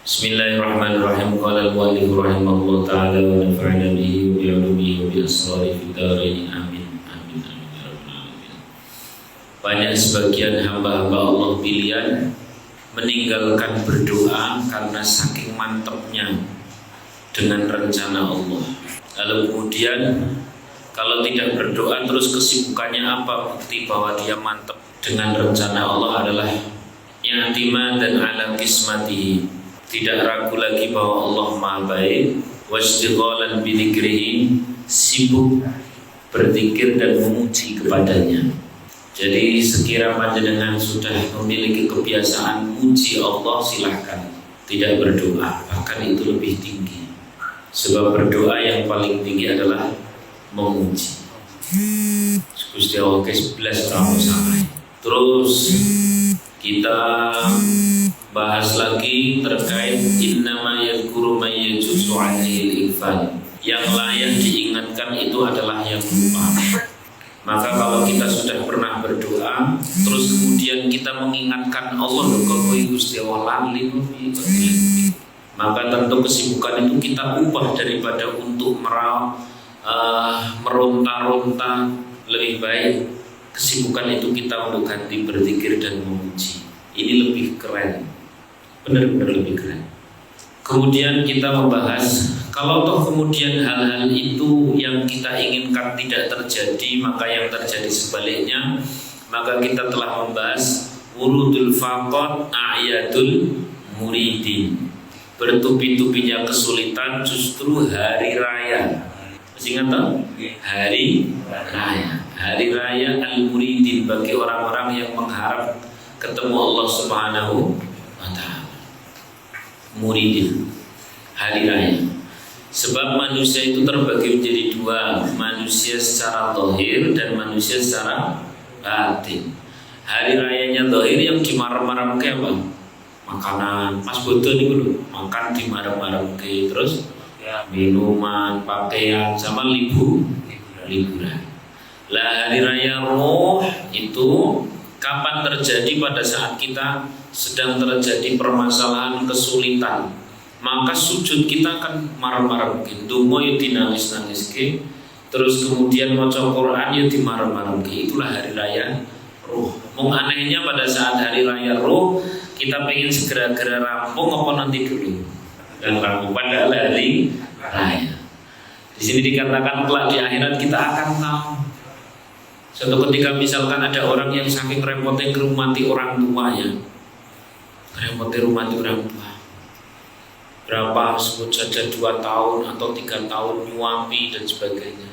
Bismillahirrahmanirrahim. Qala al-mu'allif rahimahullah ta'ala wa nafa'ana bihi wa bi'ulumihi wa bi'asrari fid dharain. Amin. Amin. Amin ya rabbal alamin. Banyak sebagian hamba-hamba Allah pilihan meninggalkan berdoa karena saking mantapnya dengan rencana Allah. Lalu kemudian kalau tidak berdoa terus kesibukannya apa? Bukti bahwa dia mantap dengan rencana Allah adalah i'timad dan ala qismatihi. Tidak ragu lagi bahwa Allah Maha Baik, wastighalan bi dzikrihi, sibuk berzikir dan memuji kepadanya. Jadi sekira panjenengan sudah memiliki kebiasaan muji Allah, silahkan tidak berdoa, bahkan itu lebih tinggi. Sebab berdoa yang paling tinggi adalah memuji. Gusti Allah ke-11 tahun sampai. Terus kita bahas lagi terkait innama yadhkuru may yajuzu alaihi al-infal. Yang layak diingatkan itu adalah yang lupa. Maka kalau kita sudah pernah berdoa terus kemudian kita mengingatkan Allah, Gusti Allah lali, maka tentu kesibukan itu kita ubah daripada untuk meronta-ronta. Lebih baik kesibukan itu kita untuk ganti berzikir dan memuji. Ini lebih keren, benar-benar lebih keren. Kemudian kita membahas, kalau toh kemudian hal-hal itu yang kita inginkan tidak terjadi, maka yang terjadi sebaliknya, maka kita telah membahas wurudul faqat a'yadul muridin. Bertubi-tubinya kesulitan justru hari raya. Masih ingat tak? Hari raya. Hari raya al-muridin bagi orang-orang yang mengharap ketemu Allah Subhanahu wa ta'ala. Muridin, hari raya. Sebab manusia itu terbagi menjadi dua, manusia secara zahir dan manusia secara batin. Hari rayanya zahir yang dimarah-marah ke apa? Makanan, pas bodoh nih dulu, makan dimarah-marah ke, terus ya, minuman, pakaian, sama liburan. Lah hari raya roh itu kapan terjadi? Pada saat kita sedang terjadi permasalahan kesulitan, maka sujud kita akan marah-marah mungkin, dungo ya dinangis-nangis ke, terus kemudian maca Quran ya dimarah-marah ke. Itulah hari raya roh. Mung anehnya pada saat hari raya roh kita pengen segera-gera rampung apa nanti dulu dan rampung pada hari raya. Di sini dikatakan kelak di akhirat kita akan tahu. Suatu ketika misalkan ada orang yang saking repotnya ngerumati orang tuanya, orang tua, berapa sebut saja 2 tahun atau 3 tahun nyuapi dan sebagainya.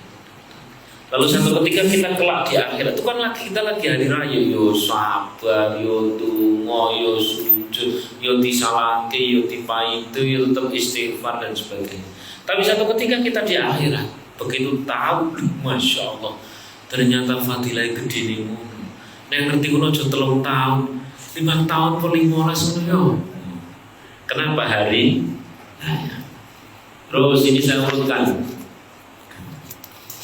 Lalu satu ketika kita kelak di akhirat itu kan kita lagi hari raya, yo sabar, yo tungo, yo sujud, yo disalati, yo dipaitu, yo tetap istighfar dan sebagainya. Tapi satu ketika kita di akhirat begitu tahu, masya Allah, ternyata fadilah gede nih. Nek ngerti kuno aja 3 tahun, 5 tahun per 15 yo. Kenapa hari raya? Terus ini saya urutkan.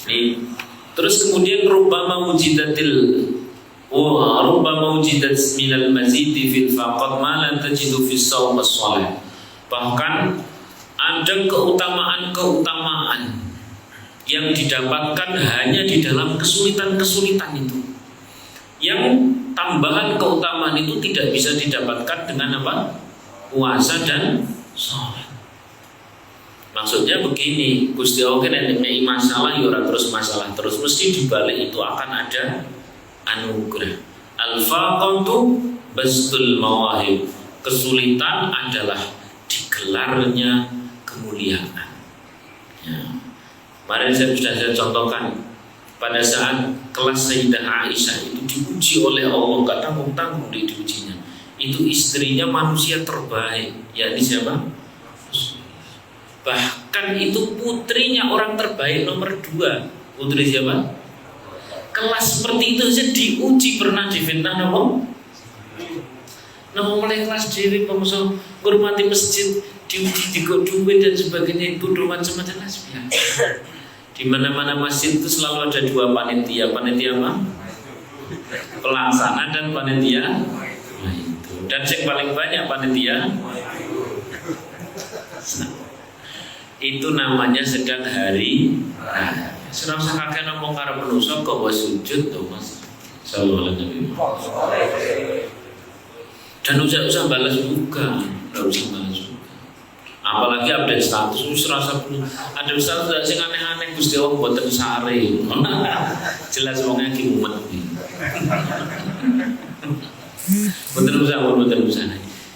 Nih, terus kemudian rubbama wujidat minal mazidi fil faqat ma lan tajidu fis shaum was-shalah. Bahkan ada keutamaan yang didapatkan hanya di dalam kesulitan-kesulitan itu. Yang tambahan keutamaan itu tidak bisa didapatkan dengan apa? Puasa dan sholat. Maksudnya begini, Gusti Allah kan ada masalah, yura terus masalah terus, mesti dibalik itu akan ada anugerah. Al-faqatu bastul mawahib. Kesulitan adalah digelarnya kemuliaan. Ya. Kemarin saya contohkan pada saat kelas Sayyidah Aisyah itu dipuji oleh Allah, gak tanggung-tanggung diujinya. Itu istrinya manusia terbaik, yakni siapa? Bahkan itu putrinya orang terbaik nomor 2. Putri siapa? Kelas seperti itu saja diuji, pernah difitnah nopo? Nopo mulai kelas diri pemusuh hormati masjid diuji digo duit dan sebagainya, itu macam-macam lah. Di mana-mana masjid itu selalu ada 2 panitia apa? Pelaksana dan panitia. Nah, itu. Dan yang paling banyak panitia Itu namanya sedang hari raya. Ora usah kakek ngomong karo manusa kok wis sujud to Mas. Sallallahu alaihi wasallam. Dan usah balas juga, enggak usah balas juga. Apalagi update status wis rasa ada status sing aneh-aneh Gusti Allah mboten sare. Jelas wong iki mumet. Betul.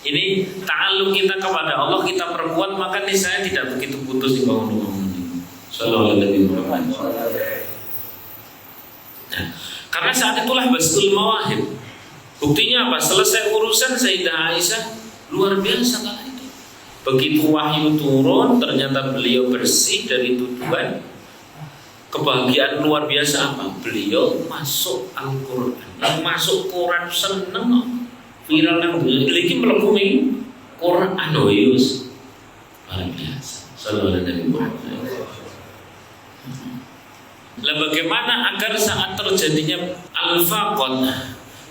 Ini ta'alluq kita kepada Allah kita perkuat, maka niscaya tidak begitu putus di bangun-bangun ini. Sallallahu alaihi wasallam. Nah, karena saat itulah bastul mawahib. Buktinya apa? Selesai urusan Sayyidah Aisyah luar biasa kala itu. Begitu wahyu turun, ternyata beliau bersih dari tuduhan. Kebahagiaan luar biasa apa? Beliau masuk Al-Quran. Yang masuk Quran seneng viral nang iki mlebu ing Quran anoyus. Luar biasa. Sallallahu alaihi wasallam. Lah bagaimana agar saat terjadinya al-faqat,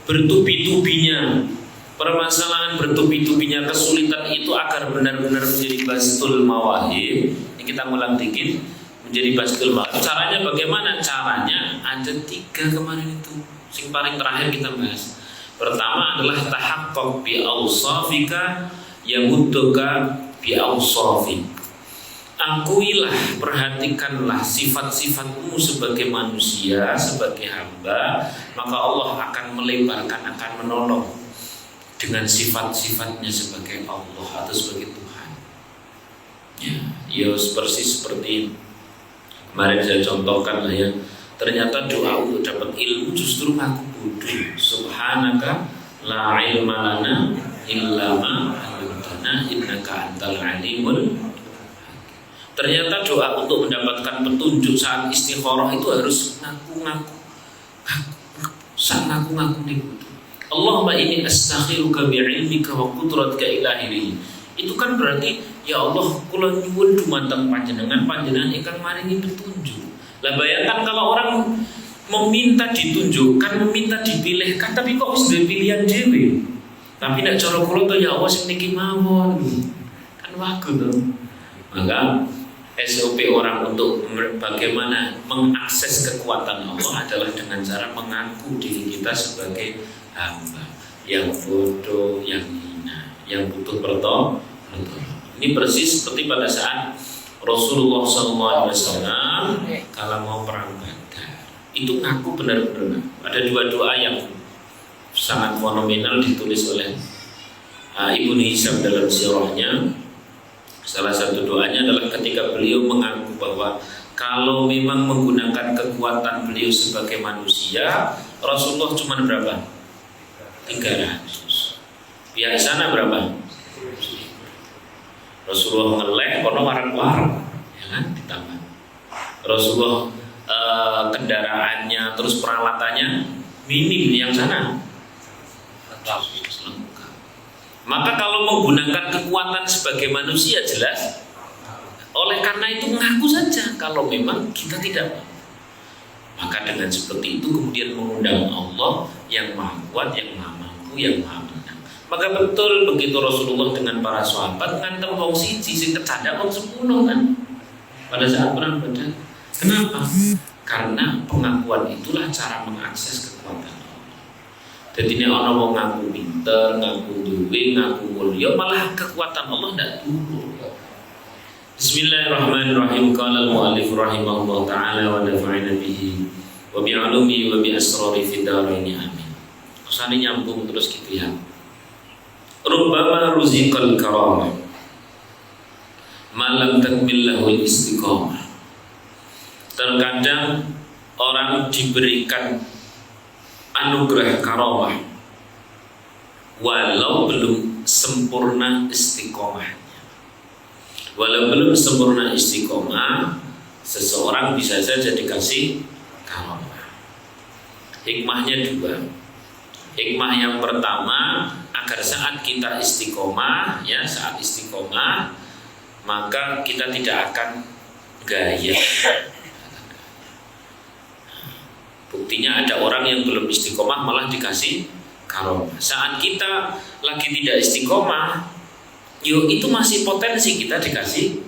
bertubi-tubinya permasalahan, bertubi-tubinya kesulitan itu agar benar-benar menjadi bastul mawahib. Ini kita ngulang dikit, menjadi bastul mawahib. Caranya bagaimana? Caranya ada 3 kemarin itu. Yang paling terakhir kita bahas. Pertama adalah tahaqqaq bi awsafika yamudduka bi awsafik. Akuilah, perhatikanlah sifat-sifatmu sebagai manusia, sebagai hamba, maka Allah akan melebarkan, akan menolong dengan sifat-sifatnya sebagai Allah atau sebagai Tuhan. Ya persis seperti kemarin saya contohkan lah ya. Ternyata doa untuk dapat ilmu justru ngaku bodoh. Subhanaka la ilma lana illa ma 'allamtana innaka antal alimul. Ternyata doa untuk mendapatkan petunjuk saat istikharah itu harus ngaku-ngaku nih. Allahumma inni astakhiruka bi'ilmika wa qudratika ilahi. Itu kan berarti ya Allah kula nyuwun dumateng panjenengan ingkang maringi petunjuk. Lah bayangkan kalau orang meminta ditunjukkan, meminta dipilihkan, tapi kok wis duwe pilihan dhewe. Tapi nek cara kula to ya Allah sing niki mawon. Kan wagu to. Maka SOP orang untuk bagaimana mengakses kekuatan Allah adalah dengan cara mengaku diri kita sebagai hamba yang bodoh, yang hina, yang butuh pertolongan. Ini persis seperti pada saat Rasulullah SAW kalau mau perang Badar itu ngaku benar-benar. Ada 2 doa yang sangat fenomenal ditulis oleh Ibnu Hisham dalam sirahnya. Salah satu doanya adalah ketika beliau mengaku bahwa kalau memang menggunakan kekuatan beliau sebagai manusia, Rasulullah cuma berapa? 300. Pihak sana berapa? Rasulullah ngeleh, kono warang-warang, ya kan? Ditambah. Rasulullah kendaraannya, terus peralatannya minim, yang sana. Maka kalau menggunakan kekuatan sebagai manusia jelas, oleh karena itu ngaku saja kalau memang kita tidak. Maka dengan seperti itu kemudian mengundang Allah yang maha kuat, yang maha mampu, yang maha menang. Maka betul begitu Rasulullah dengan para sahabat ngantem wong siji sing kecadak wong 10 kan pada saat perang Badar. Kenapa? Karena pengakuan itulah cara mengakses kekuatan. Jadi ini orang mau ngaku pinter, ngaku duwe, ngaku mulia, malah kekuatan Allah tidak turun. Bismillahirrahmanirrahim. Qala al-mu'allif rahimahullah ta'ala wa nafa'ana bihi wa bi'alumi wa bi'asrari fid dharaini amin. Kesane nyambung terus gitu ya. Rubbama ruziqal karamah malam takmil lahul istiqamah. Terkadang orang diberikan anugerah karamah walau belum sempurna istiqomahnya. Walau belum sempurna istiqomah, seseorang bisa saja dikasih karamah. Hikmahnya 2. Hikmah yang pertama, agar saat kita istiqomah, ya saat istiqomah, maka kita tidak akan gaya. Buktinya ada orang yang belum istiqomah malah dikasih karamah. Saat kita lagi tidak istiqomah, itu masih potensi kita dikasih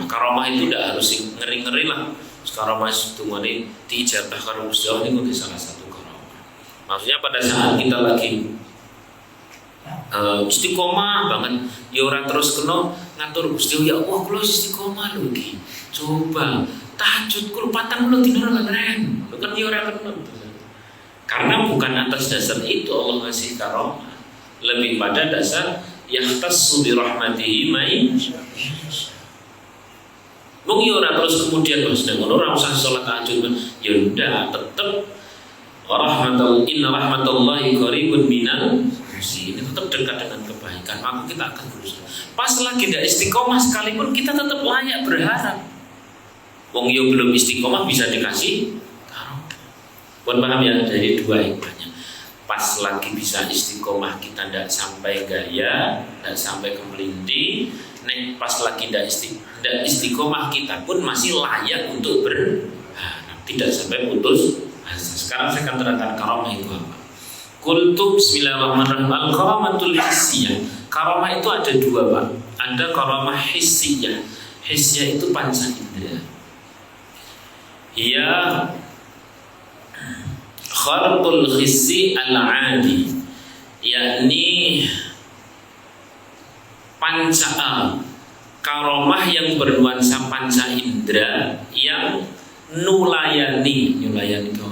Karomah itu tidak harus ngeri-ngeri lah. Karomah itu ngeri diijabah karo Gusti Allah niku salah satu karomah. Maksudnya pada saat kita lagi istiqomah banget, ya ora terus kena ngatur Gusti Allah, ya Allah kula istiqomah lho iki. Coba tahajud kula 40 dina keren. Lho kan ya ora kena. Karena bukan atas dasar itu Allah ngasih karomah, lebih pada dasar yahtassu bi rahmatihi may mung yo ora terus kemudian sedang ora usah salat tahajud ya udah tetep inna rahmatullahi qaribun minal muhsinin, tetap dekat dengan kebaikan, maka kita akan berusaha. Pas lagi tidak istiqomah sekalipun kita tetap layak berharap. Wong yo belum istiqomah bisa dikasih karomah. Pun paham ya, dari dua hikmahnya. Pas lagi bisa istiqomah kita tidak sampai gaya, tidak sampai kemelinti. Nek pas lagi tidak istiqomah kita pun masih layak untuk berharap, tidak sampai putus asa. Sekarang saya akan terangkan karomah itu apa. Qultu bismillahirrahmanirrahim. Al-karamatul hissiyah. Karomah itu ada dua, Pak. Ada karomah hissiyah. Hissiyah itu panca indera. Ya kharqul hissi al-adi, yakni panca karomah yang bernuansa panca indera yang nulayani itu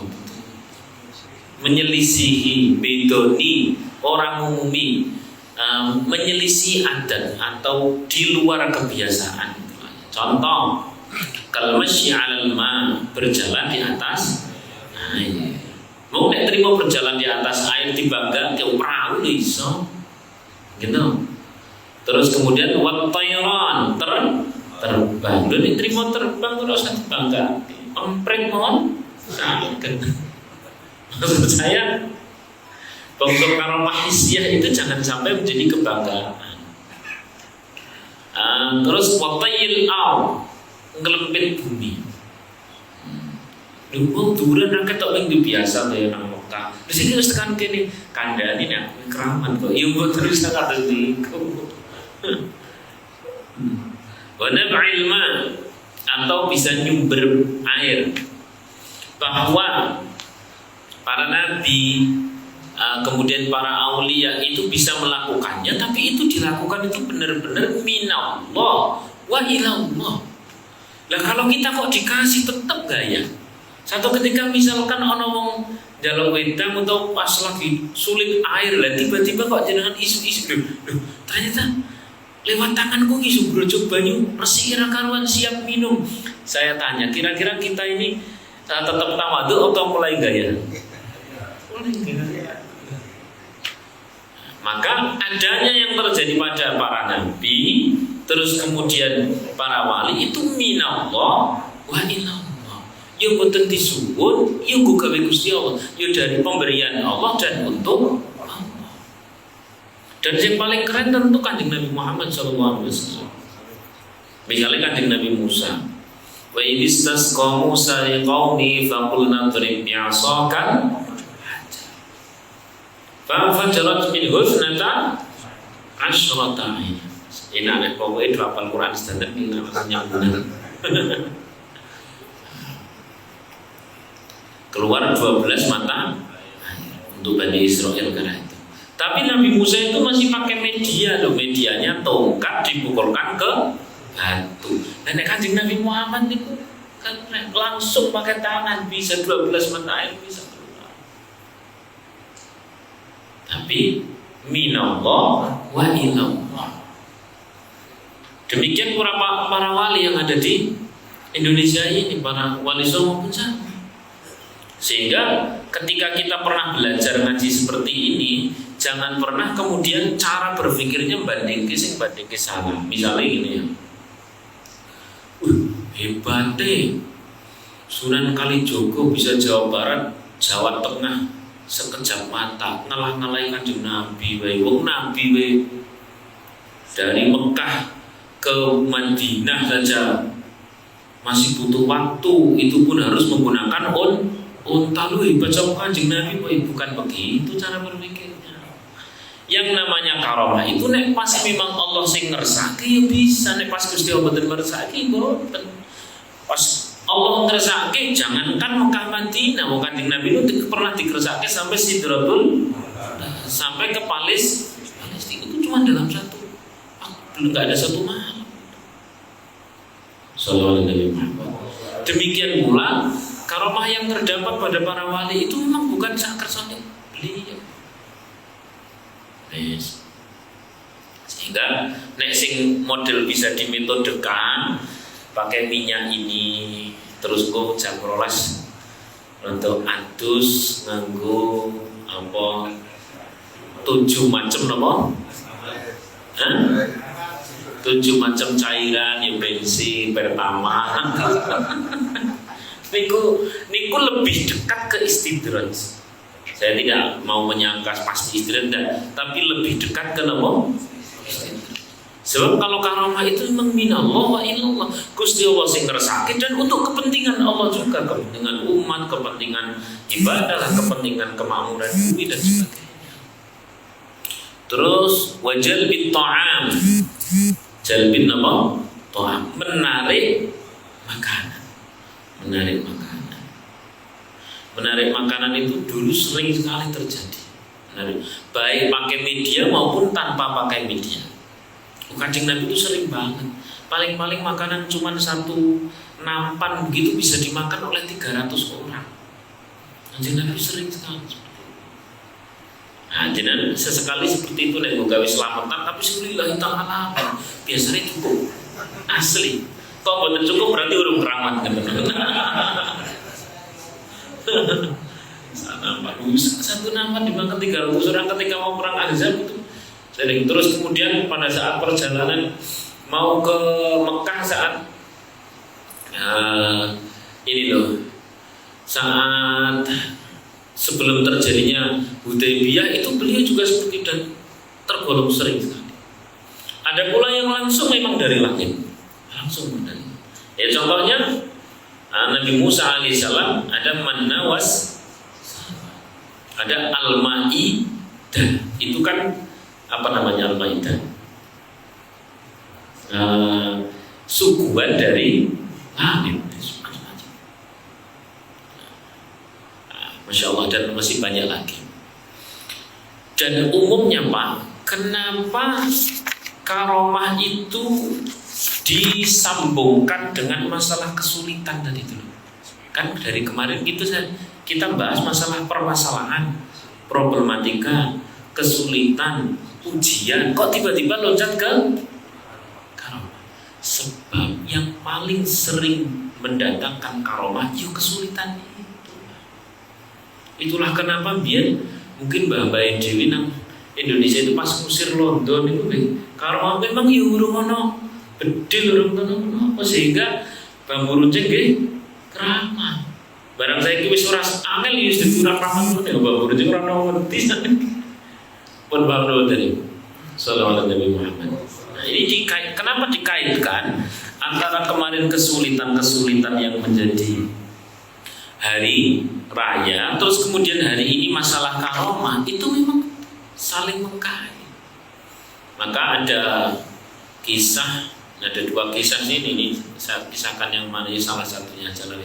menyelisihi, bedoni, orang umumi, menyelisih adat atau di luar kebiasaan. Contoh, kalmasyi 'alal ma, berjalan di atas air. Mau nek terima berjalan di atas air dibangga ke perahu iso. Gitu. Terus kemudian wat-tayran, terbang. Lha terima terbang terus dibangga. Empret mohon saged. Maksud saya, bentuk karomah hissiyah itu jangan sampai menjadi kebanggaan. Terus watayil au, ngelempit bumi. Lu duran rakyat tak minggu biasa tuh nang Mekah. Di sini harus tekan kene kandhani nek keramat kok. Ya mbok terus tak ada niku. Wa nab'il ma, atau bisa nyumber air. Bahwa para nabi, kemudian para aulia itu bisa melakukannya, tapi itu dilakukan itu benar-benar minallah wa ilallah. Lah kalau kita kok dikasih tetap gaya. Satu ketika misalkan ono wong njaluk wedang atau pas lagi sulit air, lah tiba-tiba kok jenengan isu-isu loh, ternyata lewat tanganku isu brojok banyu resik ira karuan siap minum. Saya tanya, kira-kira kita ini tetap tawadhu atau mulai gaya? Maka adanya yang terjadi pada para nabi, terus kemudian para wali itu minallah wa ilallah. Ya boten disuwun, ya uga gawe Gusti Allah, ya dari pemberian Allah dan untuk Allah. Dan yang paling keren tentu Kanjeng Nabi Muhammad sallallahu alaihi wasallam. Misalnya Kanjeng Nabi Musa, wa idistasqa Musa liqaumi faqulna drib bi'asaka fajarat min husnata asyrata ayat. Ini anak pokoknya itu hafal Quran standar ini namanya keluar 12 mata untuk Bani Israel karena itu. Tapi Nabi Musa itu masih pakai media loh, medianya tongkat dipukulkan ke batu. Dan Kanjeng Nabi Muhammad itu kan langsung pakai tangan bisa 12 mata air bisa keluar. Tapi minallah wa ilallah. Demikian para wali yang ada di Indonesia ini, para wali songo pun sama. Sehingga ketika kita pernah belajar ngaji seperti ini, jangan pernah kemudian cara berpikirnya banding salah. Misalnya gini ya, hebat deh, Sunan Kalijogo bisa Jawa Barat, Jawa Tengah sekejap mata ngalah-ngalahin Kanjeng Nabi wae. Wong Nabi wae dari Mekah ke Madinah saja masih butuh waktu, itu pun harus menggunakan unta. Lu baca Kanjeng Nabi, bukan begitu cara berpikirnya. Yang namanya karomah itu nek pas memang Allah sing ngersake ya bisa, nek pas Gusti Allah mboten ngersake mboten. Pas Allah ngersake jangankan Mekah Madinah, wong Kanjeng Nabi itu pernah dikersake sampai Sidratul sampai ke Palestina itu cuma dalam satu belum nggak ada satu malam. Sallallahu alaihi wasallam. Demikian pula karomah yang terdapat pada para wali itu memang bukan sakersane beliau. Sehingga nek sing model bisa dimetodekan pakai minyak ini terus kok jam 12 untuk adus nganggo apa 7 macam napa? 7 macam cairan ya bensin, pertama. niku lebih dekat ke istidraj. Saya tidak mau menyangka pasti istidraj, tapi lebih dekat ke apa? Sebab kalau karomah itu memang minallah wa ilallah, Gusti Allah sing ngersake dan untuk kepentingan Allah juga, kepentingan umat, kepentingan ibadah, kepentingan kemakmuran bumi dan sebagainya. Terus wajal bit ta'am, jalbin apa? Ta'am, menarik makanan, menarik makanan itu dulu sering sekali terjadi. Baik pakai media maupun tanpa pakai media. Kanjeng Nabi itu sering banget. Paling-paling makanan cuma satu nampan begitu bisa dimakan oleh 300 orang. Kanjeng Nabi sering sekali. Nah, jenengan sesekali seperti itu nek gawe selamatan tapi lillahi ta'ala biasanya cukup. Asli. Kok boten cukup berarti urung keramat kan. Satu nampan dimakan 300 orang ketika mau perang Ahzab itu sering. Terus kemudian pada saat perjalanan mau ke Mekah saat ini loh, saat sebelum terjadinya Hudaybiyah itu beliau juga seperti dan tergolong sering sekali. Ada pula yang langsung memang dari langit, langsung dari. Ya contohnya Nabi Musa alaihissalam ada manna was, ada al-maidah. Itu kan apa namanya al-maidah? Suguhan dari langit. Masya Allah, dan masih banyak lagi. Dan umumnya Pak, kenapa karomah itu disambungkan dengan masalah kesulitan tadi itu? Kan dari kemarin kita bahas masalah permasalahan, problematika, kesulitan, ujian. Kok tiba-tiba loncat ke karomah? Sebab yang paling sering mendatangkan karomah itu kesulitan itu. Itulah kenapa biar mungkin Mbah Dewi nang Indonesia itu pas ngusir London itu karomah memang ya urung ono bedil urung ono apa sehingga bambu runcing nggih keramat. Barang saya iki wis ora angel ya wis ora keramat ya bambu runcing ora ono wedi. Pun bambu dari sallallahu alaihi Muhammad. Nah, ini kenapa dikaitkan antara kemarin kesulitan-kesulitan yang menjadi hari raya, terus kemudian hari ini masalah karomah, itu memang saling mengkait. Maka ada kisah, ada 2 kisah ini saya kisahkan yang mana salah satunya aja lah.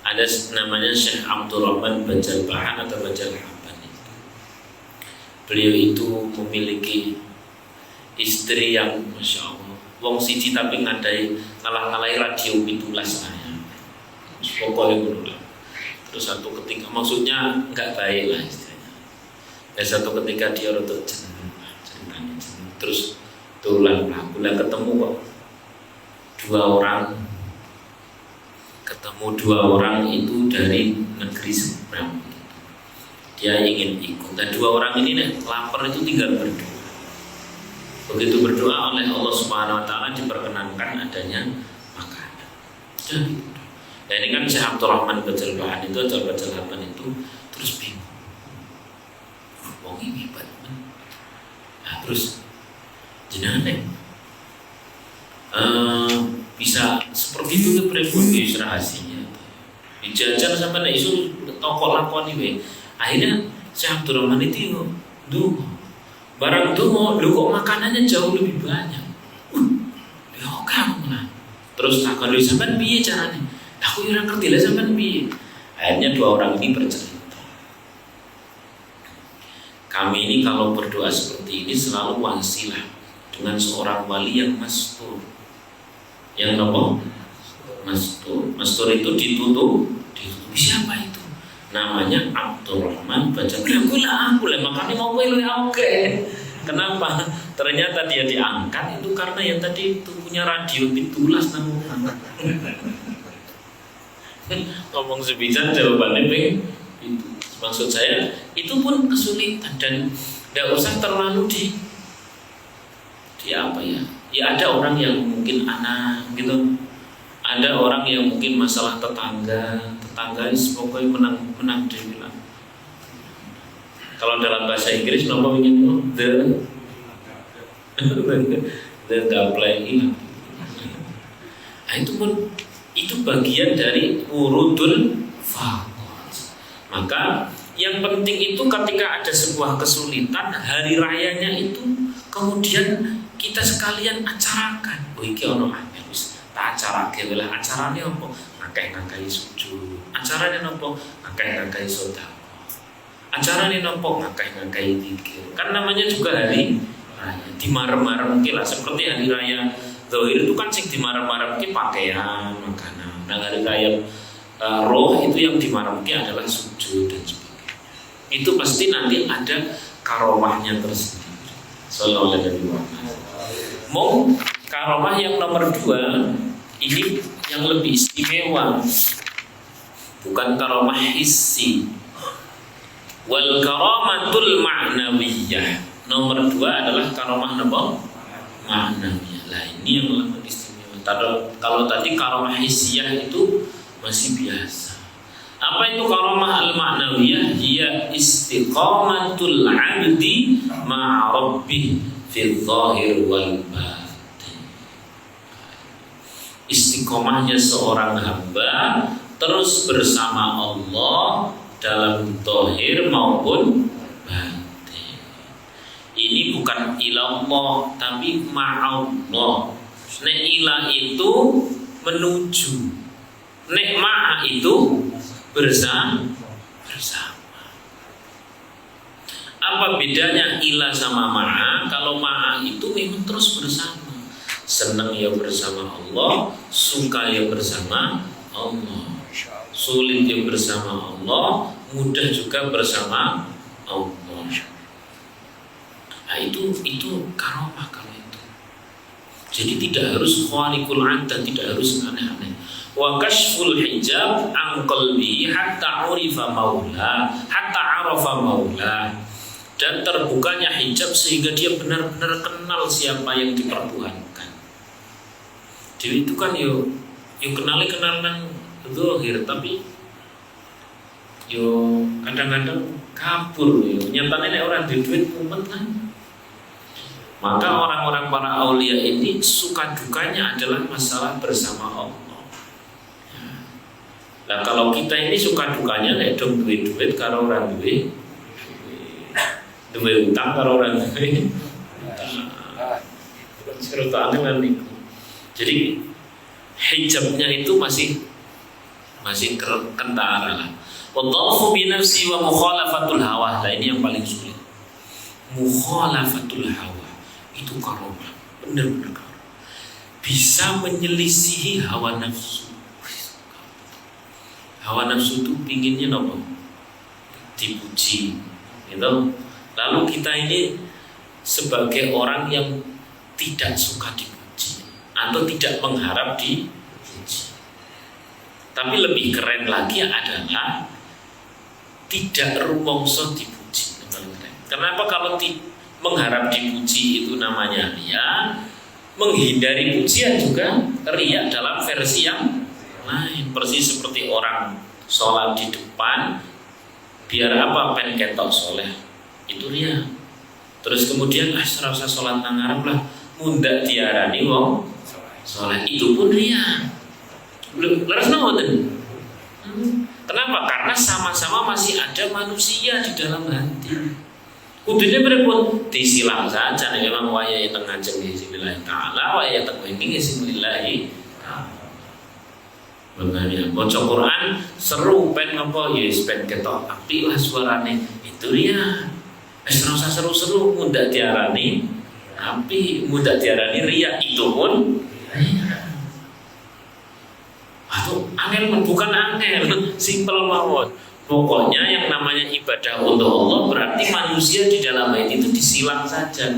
Ada namanya Syekh Abdurrahman Bajalbahan atau Bajalhaban. Beliau itu memiliki istri yang Masya Allah wong siji tapi ngalah-ngalahi radio pitulas saya. Pokoknya menurut. Terus satu ketika, maksudnya nggak baik lah istilahnya. Ya satu ketika dia rotok ceritanya, terus tulang pelaku ketemu kok 2 orang itu dari negeri seberang. Dia ingin ikut. Dan 2 orang ini lapar itu tinggal berdoa. Begitu berdoa oleh Allah Subhanahu Wa Taala diperkenankan adanya makanan. Dan nah ini kan Syekh Abdurrahman Bajalbahan itu atau Bajalhaban itu terus bingung. Wong ini hebat. Nah, terus jenengan bisa seperti itu ke pripun wis rahasianya. Dijajan sampai nek isu toko lakoni we. Akhirnya Syekh Abdurrahman itu Barang donga, lho kok makanannya jauh lebih banyak. Ya oke aku menang. Terus takon lho sampean piye carane? Aku ora ngerti lah sampean piye. Akhirnya dua orang ini bercerita. Kami ini kalau berdoa seperti ini selalu wasilah dengan seorang wali yang mastur. Yang apa? Mastur. Mastur itu ditutup. Siapa itu? Namanya Abdurrahman Bajali. Aku lah makanya mau gue oke. Kenapa? Ternyata dia diangkat itu karena yang tadi itu punya radio pitulas namanya. Ngomong sebisa jawabannya itu. Maksud saya itu pun kesulitan dan tidak usah terlalu di apa ya? Ya ada orang yang mungkin anak gitu. Ada orang yang mungkin masalah tetangga pokoknya menang dia bilang. Kalau dalam bahasa Inggris nama ingin the double hilang. Nah itu bagian dari urudul faqat. Maka yang penting itu ketika ada sebuah kesulitan hari rayanya itu kemudian kita sekalian acarakan. Oh iki ono wis tak acarake lah acarane apa? Akeh-akeh sujud. Acarane napa? Akeh-akeh sedekah. Acarane napa? Akeh-akeh zikir. Kan namanya juga hari raya. Dimarem-maremke lah seperti hari raya Dzahir itu kan sing dimarem-maremke pakaian, makanan. Nah hari raya roh itu yang dimaremke adalah sujud dan sebagainya. Itu pasti nanti ada karomahnya tersendiri. Sallallahu alaihi wasallam. Mau karomah yang nomor 2 ini yang lebih istimewa, bukan karomah hissi. Wal karamatul ma'nawiyah. Nomor 2 adalah karomah ma'nawiyah. Lah ini yang lebih istimewa. Kalau tadi karomah hissiyah itu masih biasa. Apa itu karomah al-ma'nawiyah? Dia istiqamatul 'abdi ma'a rabbih fil zahir wal batin. Istiqomahnya seorang hamba terus bersama Allah dalam zahir maupun batin. Ini bukan ilallah tapi ma'allah. Nek ilah itu menuju, nek ma'a itu bersama. Apa bedanya ilah sama ma'a? Kalau ma'a itu memang terus bersama. Senang ya bersama Allah, suka ya bersama Allah, sulit ya bersama Allah, mudah juga bersama Allah. Nah, itu karomah kalau itu. Jadi tidak harus khariqul 'ada, tidak harus aneh-aneh. Wa kashful hijab an qalbi hatta urifa maula, hatta arafa maula. Dan terbukanya hijab sehingga dia benar-benar kenal siapa yang dipertuhankan. Jadi itu kan yo kenal nang zahir tapi yo kadang-kadang kabur yo nyatane nek ora duit mumet kan. Maka orang-orang para aulia ini suka dukanya adalah masalah bersama Allah. Nah kalau kita ini suka dukanya nek dong duit karo ora duwe utang karo ora duwe serutane lan niku. Jadi hijabnya itu masih kentara lah. Wadhafu bi nafsi wa mukhalafatul hawa. Nah ini yang paling sulit. Mukhalafatul hawa itu karomah, benar-benar karomah. Bisa menyelisihi hawa nafsu. Hawa nafsu itu pinginnya apa? Dipuji, gitu. Lalu kita ini sebagai orang yang tidak suka dipuji atau tidak mengharap dipuji. Tapi lebih keren lagi adalah tidak rumongso dipuji. Kenapa kalau mengharap dipuji itu namanya riya, menghindari pujian juga riya dalam versi yang lain. Persis seperti orang sholat di depan biar apa pengen ketok soleh, itu riya. Terus kemudian serasa sholat nangarep lah mundak diarani wong sholat, itu pun riya. Leres ngoten. Kenapa? Karena sama-sama masih ada manusia di dalam hati. Kudune pripun? Disilang saja nek memang wayahe teng ngajeng lillahi taala, wayahe teng wingi lillahi taala. Makanya baca Quran seru pen apa ya pen ketok apik lah suarane. Itu ya. Wis ora usah seru-seru mundak diarani apik, mundak diarani riya itu pun atau angel bukan angel, simpel mawon. Pokoknya yang namanya ibadah untuk Allah berarti manusia di dalam ayat itu disilang saja.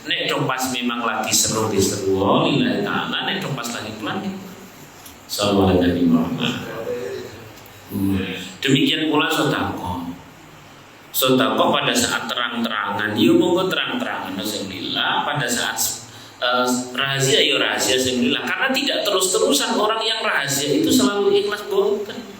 Nek dong pas memang lagi seru diseru lillahi ta'ala, nek dong pas lagi pelan sallallahu alaihi wasallam. Demikian pula sedekah. Sedekah pada saat terang-terangan, yo monggo terang-terangan alhamdulillah, pada saat rahasia ya rahasia alhamdulillah, karena tidak terus-terusan orang yang rahasia itu selalu ikhlas boten.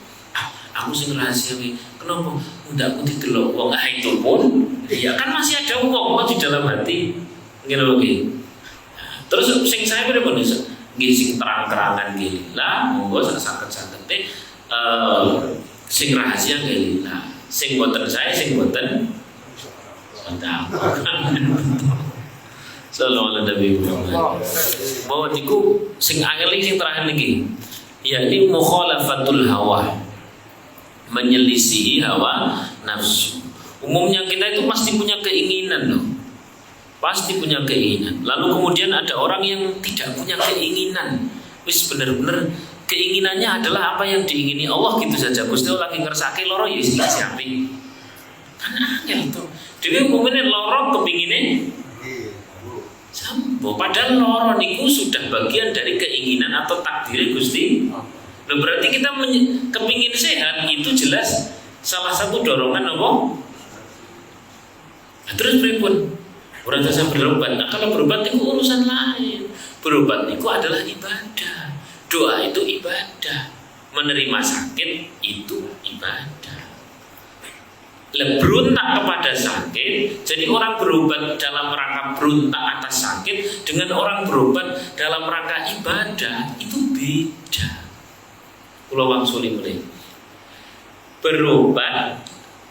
Aku sing rahasia iki. Kenapa? Udah aku didelok wong itu pun ya kan masih ada wong di dalam hati. Ngene lho iki. Terus sing saya pripun iso? Nggih sing terang-terangan nggih lah, monggo saged-saged sing rahasia nggih lah. Sing boten saya sing boten sedekah. Sallallahu alaihi wasallam. Bahwa niku sing angel sing terakhir niki. Yakni mukhalafatul hawa. Menyelisihi hawa nafsu. Umumnya kita itu pasti punya keinginan loh. Pasti punya keinginan. Lalu kemudian ada orang yang tidak punya keinginan. Wis bener-bener keinginannya adalah apa yang diingini Allah gitu saja. Gusti Allah lagi ngersake loro ya wis disiapi. Kan angel itu. Dhewe umumnya loro kepingine sambo. Padahal loro niku sudah bagian dari keinginan atau takdir Gusti. Loh, berarti kita kepingin sehat itu jelas salah satu dorongan apa? Nah, terus berikut berarti saya berobat. Nah, kalau berobat itu urusan lain. Berobat itu adalah ibadah. Doa itu ibadah. Menerima sakit itu ibadah. Beruntak kepada sakit. Jadi orang berobat dalam rangka beruntak atas sakit dengan orang berobat dalam rangka ibadah itu beda. Kula wangsuli mulai berobat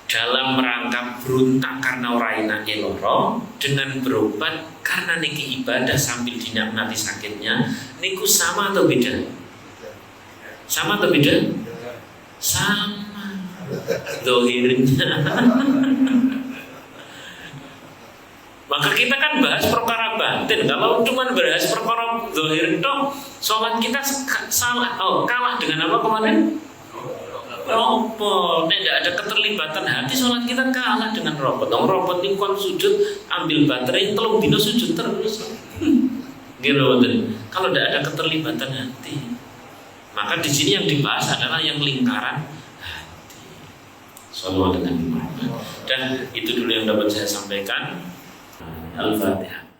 dalam rangka beruntak karena ora enake loro dengan berobat karena niki ibadah sambil dinikmati sakitnya niku sama atau beda? Sama atau beda? Sama. Dohirnya. Maka kita kan bahas perkara batin. Kalau cuma bahas perkara zahir toh, sholat kita salah. Kalah dengan apa kemarin? Robot. Nek tidak ada keterlibatan hati, sholat kita kalah dengan robot. Robot ini kon sujud, ambil baterai, telung dino sujud terus. Gitu. Kalau tidak ada keterlibatan hati, maka di sini yang dibahas adalah yang lingkaran hati. Sallallahu alaihi wasallam. Dan itu dulu yang dapat saya sampaikan. Al-Fatihah.